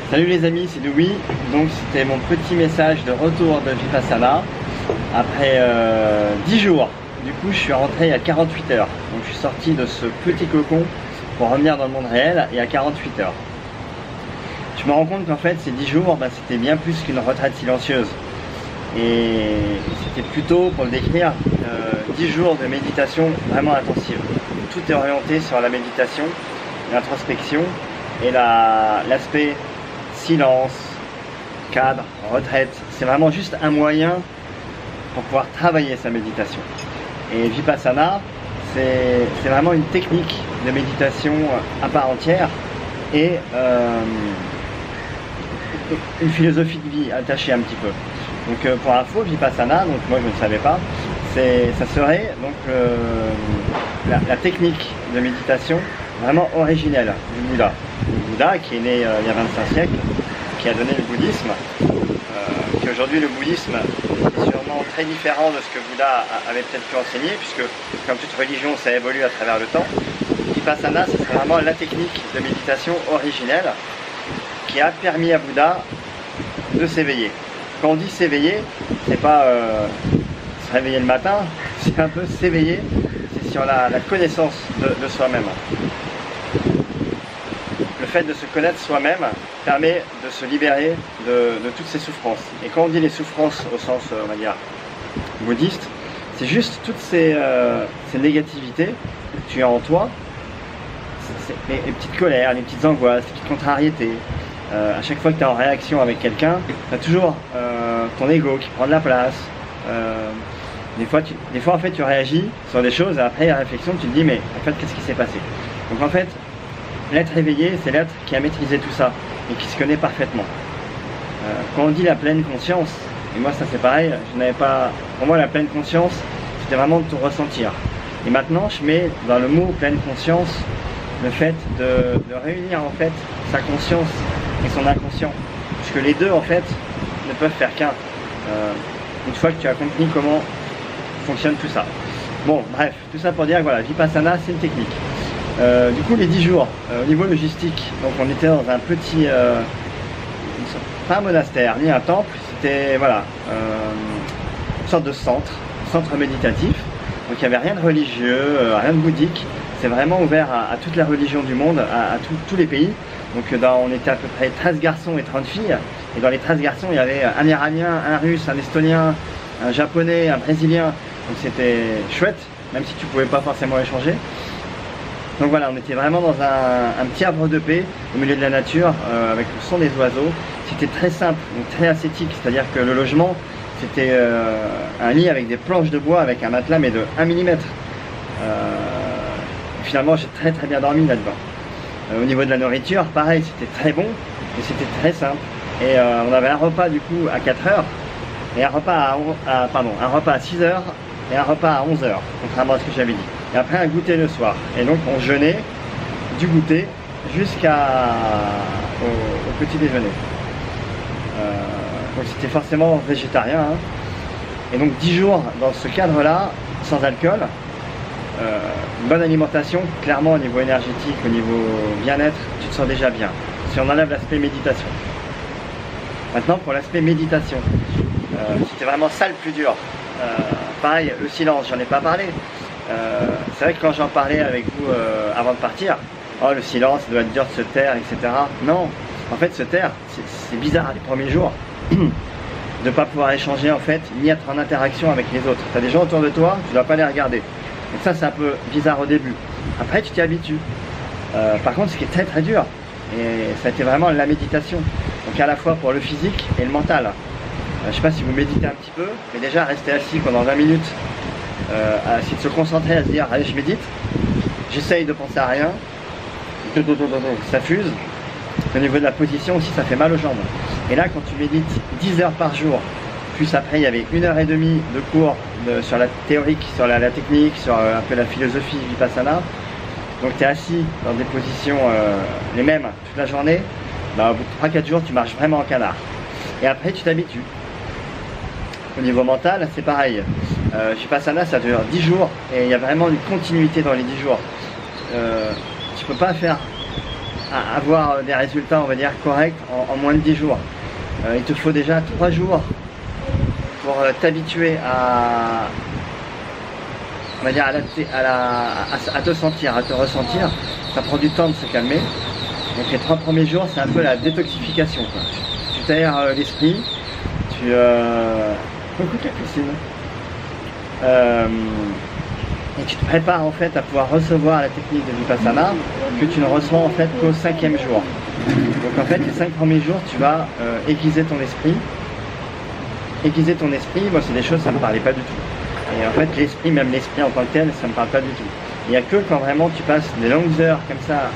Salut les amis, c'est Louis. Donc c'était mon petit message de retour de Vipassana après 10 jours. Du coup je suis rentré à 48 heures. Donc je suis sorti de ce petit cocon pour revenir dans le monde réel et à 48 heures. Je me rends compte qu'en fait ces 10 jours, c'était bien plus qu'une retraite silencieuse. Et c'était plutôt, pour le décrire, 10 jours de méditation vraiment intensive. Tout est orienté sur la méditation, l'introspection et l'aspect silence, cadre, retraite. C'est vraiment juste un moyen pour pouvoir travailler sa méditation. Et Vipassana, c'est vraiment une technique de méditation à part entière et une philosophie de vie attachée un petit peu. Donc pour info, Vipassana, donc moi je ne savais pas, ça serait donc la technique de méditation vraiment originelle du Bouddha. Le Bouddha qui est né il y a 25 siècles, qui a donné le bouddhisme, qu'aujourd'hui le bouddhisme est sûrement très différent de ce que Bouddha avait peut-être pu enseigner, puisque comme toute religion ça évolue à travers le temps. Vipassana, c'est vraiment la technique de méditation originelle qui a permis à Bouddha de s'éveiller. Quand on dit s'éveiller, c'est pas se réveiller le matin, c'est un peu s'éveiller, c'est sur la connaissance de soi-même. Le fait de se connaître soi-même permet de se libérer de toutes ces souffrances. Et quand on dit les souffrances au sens, on va dire, bouddhiste, c'est juste toutes ces négativités que tu as en toi, les petites colères, les petites angoisses, les petites contrariétés. À chaque fois que tu es en réaction avec quelqu'un, tu as toujours ton ego qui prend de la place. Des fois en fait tu réagis sur des choses et après la réflexion tu te dis mais en fait qu'est-ce qui s'est passé. Donc en fait l'être éveillé c'est l'être qui a maîtrisé tout ça et qui se connaît parfaitement. Quand on dit la pleine conscience, et moi ça c'est pareil, je n'avais pas, pour moi la pleine conscience c'était vraiment de tout ressentir. Et maintenant je mets dans le mot pleine conscience le fait de réunir en fait sa conscience et son inconscient, puisque les deux en fait ne peuvent faire qu'un. Une fois que tu as compris comment fonctionne tout ça. Bon, bref, tout ça pour dire que voilà, Vipassana c'est une technique. Du coup, les 10 jours, au niveau logistique, donc on était dans un petit, pas un monastère ni un temple, c'était voilà, une sorte de centre méditatif. Donc il n'y avait rien de religieux, rien de bouddhique. C'est vraiment ouvert à toutes les religions du monde, à tous les pays. Donc on était à peu près 13 garçons et 30 filles. Et dans les 13 garçons, il y avait un Iranien, un Russe, un Estonien, un Japonais, un Brésilien. Donc c'était chouette, même si tu ne pouvais pas forcément échanger. Donc voilà, on était vraiment dans un petit havre de paix, au milieu de la nature, avec le son des oiseaux. C'était très simple, donc très ascétique, c'est-à-dire que le logement, c'était un lit avec des planches de bois, avec un matelas, mais de 1 mm. Finalement, j'ai très bien dormi là-dedans. Au niveau de la nourriture, pareil, c'était très bon, et c'était très simple. Et on avait un repas du coup à 4 heures, et un repas un repas à 6 heures, et un repas à 11 heures, contrairement à ce que j'avais dit. Et après un goûter le soir. Et donc on jeûnait du goûter jusqu'au petit déjeuner. Donc c'était forcément végétarien. Hein. Et donc 10 jours dans ce cadre-là, sans alcool, une bonne alimentation, clairement au niveau énergétique, au niveau bien-être, tu te sens déjà bien. Si on enlève l'aspect méditation. Maintenant pour l'aspect méditation, c'était vraiment ça le plus dur. Pareil, le silence, j'en ai pas parlé. C'est vrai que quand j'en parlais avec vous avant de partir, oh le silence, ça doit être dur de se taire, etc. Non, en fait se taire, c'est bizarre les premiers jours de ne pas pouvoir échanger en fait, ni être en interaction avec les autres. Tu as des gens autour de toi, tu ne dois pas les regarder. Donc ça c'est un peu bizarre au début. Après tu t'y habitues. Par contre ce qui est très dur, et ça a été vraiment la méditation. Donc à la fois pour le physique et le mental. Je ne sais pas si vous méditez un petit peu, mais déjà rester assis pendant 20 minutes, à essayer de se concentrer, à se dire allez je médite, j'essaye de penser à rien, ça fuse. Au niveau de la position aussi ça fait mal aux jambes. Et là quand tu médites 10 heures par jour, plus après il y avait 1h30 de cours sur la théorique, sur la technique, sur un peu la philosophie Vipassana. Donc tu es assis dans des positions les mêmes toute la journée, au bout de 3-4 jours tu marches vraiment en canard. Et après tu t'habitues. Au niveau mental c'est pareil. Vipassana ça dure 10 jours et il y a vraiment une continuité dans les 10 jours. Tu peux pas faire avoir des résultats, on va dire, corrects en moins de 10 jours. Il te faut déjà 3 jours pour t'habituer à, on va dire, à te sentir, à te ressentir. Ça prend du temps de se calmer. Donc les 3 premiers jours, c'est un peu la détoxification, quoi. Tu t'aères l'esprit, tu... Coucou Capucine. Et tu te prépares en fait à pouvoir recevoir la technique de Vipassana que tu ne reçois en fait qu'au 5e jour. Donc en fait les 5 premiers jours tu vas aiguiser ton esprit. Aiguiser ton esprit, moi c'est des choses ça ne me parlait pas du tout. Et en fait l'esprit, même l'esprit en tant que tel, ça ne me parle pas du tout. Il n'y a que quand vraiment tu passes des longues heures comme ça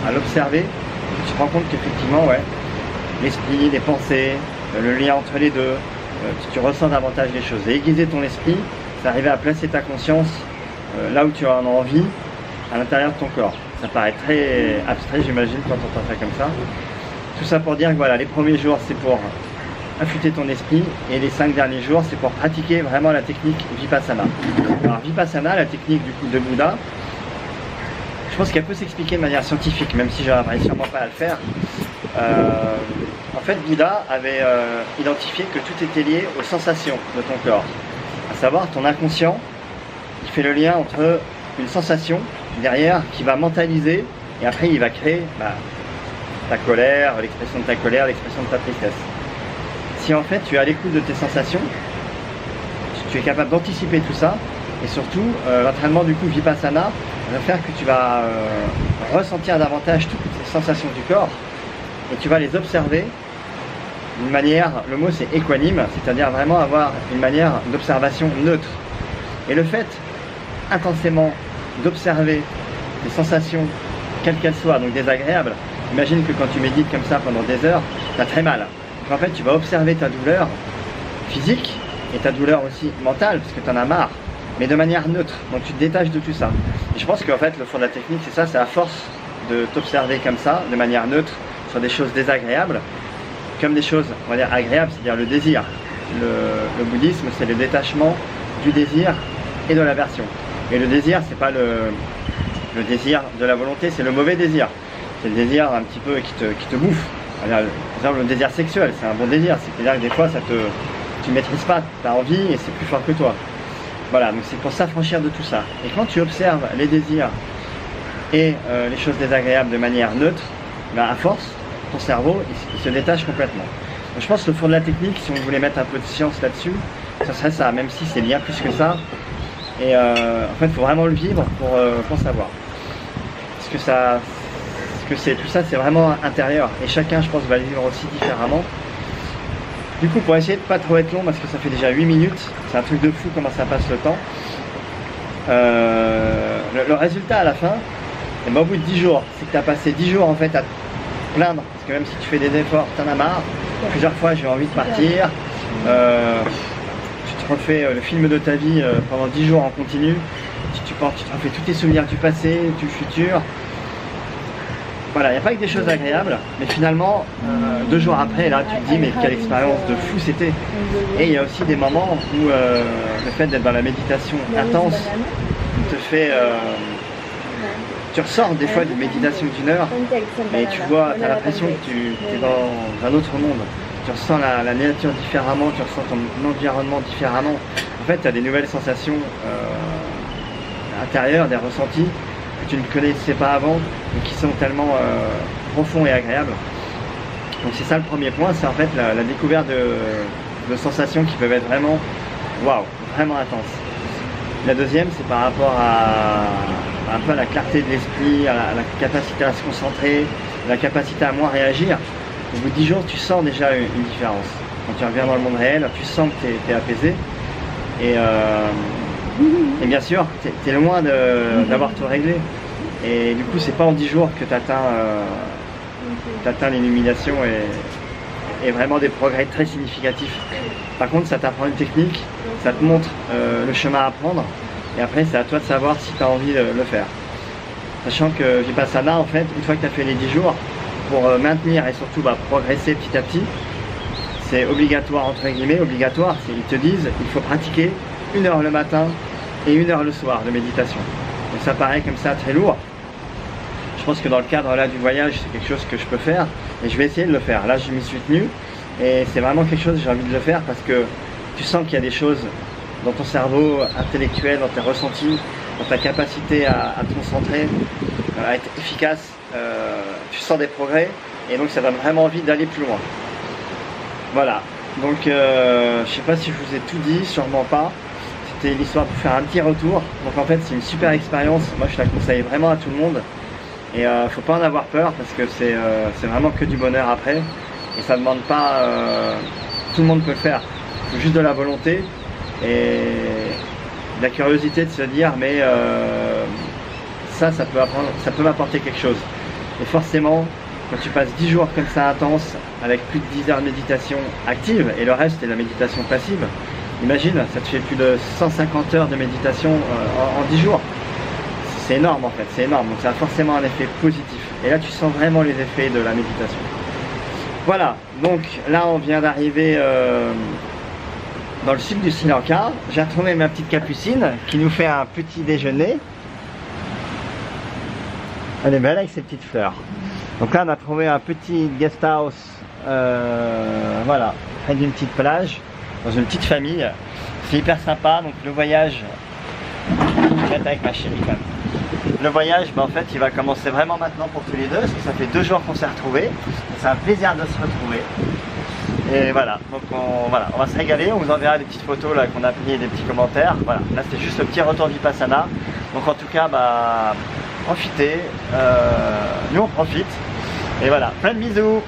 à l'observer, tu te rends compte qu'effectivement ouais, l'esprit, les pensées, le lien entre les deux, tu ressens davantage les choses. Et aiguiser ton esprit, c'est arriver à placer ta conscience là où tu en as envie, à l'intérieur de ton corps. Ça paraît très abstrait, j'imagine, quand on entend ça comme ça. Tout ça pour dire que voilà, les premiers jours, c'est pour affûter ton esprit, et les 5 derniers jours, c'est pour pratiquer vraiment la technique Vipassana. Alors Vipassana, la technique du coup de Bouddha, je pense qu'elle peut s'expliquer de manière scientifique, même si je n'arriverai sûrement pas à le faire. En fait, Bouddha avait identifié que tout était lié aux sensations de ton corps. À savoir, ton inconscient, qui fait le lien entre une sensation derrière, qui va mentaliser, et après il va créer ta colère, l'expression de ta colère, l'expression de ta tristesse. Si en fait tu es à l'écoute de tes sensations, tu es capable d'anticiper tout ça, et surtout l'entraînement du coup Vipassana va faire que tu vas ressentir davantage toutes ces sensations du corps, et tu vas les observer d'une manière, le mot c'est équanime, c'est-à-dire vraiment avoir une manière d'observation neutre. Et le fait intensément d'observer des sensations, quelles qu'elles soient, donc désagréables, imagine que quand tu médites comme ça pendant des heures, tu as très mal. Donc en fait tu vas observer ta douleur physique et ta douleur aussi mentale, parce que tu en as marre, mais de manière neutre, donc tu te détaches de tout ça. Et je pense qu'en fait le fond de la technique c'est ça, c'est à force de t'observer comme ça, de manière neutre, sur des choses désagréables, comme des choses, on va dire, agréables, c'est-à-dire le désir. Le bouddhisme, c'est le détachement du désir et de l'aversion. Et le désir, c'est pas le désir de la volonté, c'est le mauvais désir. C'est le désir un petit peu qui te bouffe. Par exemple, le désir sexuel, c'est un bon désir, c'est-à-dire que des fois, tu ne maîtrises pas, tu as envie et c'est plus fort que toi. Voilà, donc c'est pour s'affranchir de tout ça. Et quand tu observes les désirs et les choses désagréables de manière neutre, à force, ton cerveau il se détache complètement. Donc, je pense que le fond de la technique, si on voulait mettre un peu de science là-dessus, ça serait ça, même si c'est bien plus que ça. Et en fait, il faut vraiment le vivre pour savoir. Tout ça, c'est vraiment intérieur. Et chacun, je pense, va le vivre aussi différemment. Du coup, pour essayer de pas trop être long, parce que ça fait déjà 8 minutes, c'est un truc de fou comment ça passe le temps. Le résultat à la fin, et au bout de 10 jours, c'est que tu as passé 10 jours en fait à plaindre, parce que même si tu fais des efforts, tu en as marre. Plusieurs fois j'ai envie de partir, tu te refais le film de ta vie pendant 10 jours en continu, tu te refais tous tes souvenirs du passé, du futur. Voilà, il n'y a pas que des choses agréables, mais finalement, 2 jours après, là, tu te dis, mais quelle expérience de fou c'était. Et il y a aussi des moments où le fait d'être dans la méditation intense te fait... tu ressors des fois d'une méditation d'1 heure, et tu vois, tu as l'impression que tu es dans un autre monde. Tu ressens la nature différemment, tu ressens ton environnement différemment. En fait, tu as des nouvelles sensations intérieures, des ressentis que tu ne connaissais pas avant, et qui sont tellement profonds et agréables. Donc c'est ça le premier point, c'est en fait la découverte de sensations qui peuvent être vraiment, waouh, vraiment intenses. La deuxième, c'est par rapport à un peu à la clarté de l'esprit, à la capacité à se concentrer, la capacité à moins réagir. Au bout de 10 jours, tu sens déjà une différence. Quand tu reviens dans le monde réel, tu sens que tu es apaisé. Et bien sûr, tu es loin d'avoir tout réglé. Et du coup, c'est pas en 10 jours que tu atteins l'illumination et vraiment des progrès très significatifs. Par contre, ça t'apprend une technique, ça te montre le chemin à prendre. Et après, c'est à toi de savoir si tu as envie de le faire. Sachant que Vipassana, en fait, une fois que tu as fait les 10 jours, pour maintenir et surtout progresser petit à petit, c'est obligatoire, entre guillemets, obligatoire. Ils te disent il faut pratiquer 1 heure le matin et 1 heure le soir de méditation. Donc ça paraît comme ça très lourd. je pense que dans le cadre là du voyage, c'est quelque chose que je peux faire et je vais essayer de le faire. Là, je m'y suis tenu et c'est vraiment quelque chose que j'ai envie de le faire parce que tu sens qu'il y a des choses dans ton cerveau intellectuel, dans tes ressentis, dans ta capacité à te concentrer, à être efficace, tu sens des progrès et donc ça donne vraiment envie d'aller plus loin. Voilà, donc je sais pas si je vous ai tout dit, sûrement pas. C'était l'histoire de faire un petit retour. Donc en fait c'est une super expérience, moi je la conseille vraiment à tout le monde. Et faut pas en avoir peur parce que c'est vraiment que du bonheur après. Et ça demande pas, tout le monde peut le faire. Il faut juste de la volonté et de la curiosité de se dire mais ça peut m'apporter quelque chose. Et forcément, quand tu passes 10 jours comme ça intense, avec plus de 10 heures de méditation active, et le reste est la méditation passive, imagine, ça te fait plus de 150 heures de méditation en 10 jours. C'est énorme en fait, c'est énorme, donc ça a forcément un effet positif. Et là tu sens vraiment les effets de la méditation. Voilà, donc là on vient d'arriver dans le sud du Sri Lanka. J'ai retrouvé ma petite Capucine qui nous fait un petit déjeuner. Elle est belle avec ses petites fleurs. Donc là on a trouvé un petit guest house, voilà, près d'une petite plage, dans une petite famille. C'est hyper sympa, donc le voyage, je vais être avec ma chérie quand même. Le voyage, en fait, il va commencer vraiment maintenant pour tous les deux, parce que ça fait 2 jours qu'on s'est retrouvés. C'est un plaisir de se retrouver. Et voilà, donc on va se régaler, on vous enverra des petites photos là qu'on a pris et des petits commentaires. Voilà, là c'était juste le petit retour Vipassana. Donc en tout cas, profitez, nous on profite. Et voilà, plein de bisous.